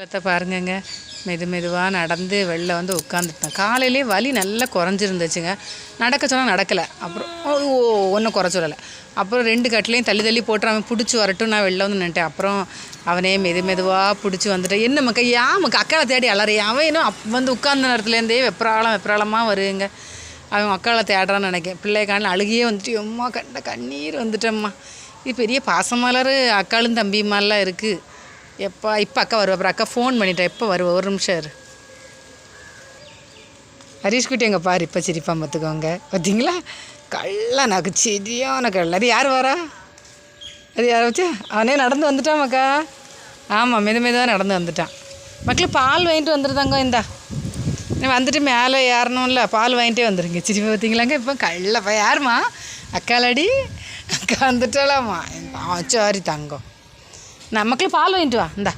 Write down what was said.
பாருங்கங்க, மெதுவாக நடந்து வெளில வந்து உட்காந்துட்டேன். காலையிலே வலி நல்லா குறைஞ்சிருந்துச்சுங்க. நடக்க சொன்னால் நடக்கலை. அப்புறம் ஒன்றும் குறை சொல்லலை. அப்புறம் 2 கட்டிலையும் தள்ளி போட்டு அவன் பிடிச்சி வரட்டும் நான் வெளில வந்து நின்ட்டேன். அப்புறம் அவனே மெதுவாக பிடிச்சி வந்துட்டேன். என்ன மக்கா ஏன் மக்கா அக்காவை தேடி அலறிய அவன் இன்னும் வந்து உட்கார்ந்த நேரத்துலேருந்தே வெப்ராளமாக வருங்க. அவன் அக்காவை தேடுறான்னு நினைக்கிறேன். பிள்ளை காணில் அழுகியே வந்துட்டு அம்மா கண்ணீர் வந்துட்டேம்மா. இது பெரிய பாசமலர் அக்காளும் தம்பியுமாலாம் இருக்குது. இப்போ அக்கா வருவா. அப்புறம் அக்கா ஃபோன் பண்ணிட்டேன். எப்போ வருவா? ஒரு நிமிஷம் இரு. ஹரீஷ்குட்டி எங்கே பாரு இப்போ சிரிப்பா பார்த்துக்கோங்க. பார்த்தீங்களா? நாக்கு சரியான கள்ள. அது யார் வரா? அது யாரை வச்சு அவனே நடந்து வந்துட்டான் மக்கா. ஆமாம், மெதுவாக நடந்து வந்துட்டான். மக்கள் பால் வாங்கிட்டு வந்துருந்தாங்க. இந்தா நீ வந்துட்டு மேலே ஏறணும்ல, பால் வாங்கிட்டே வந்துடுங்க. சிரிப்பா பார்த்தீங்களாங்க. இப்போ கள்ளப்பா யாருமா? அக்காலடி அக்கா வந்துட்டாலாமா? சாரி தங்கம். மக்கள் பால் வாங்கிட்டு வா. இந்தா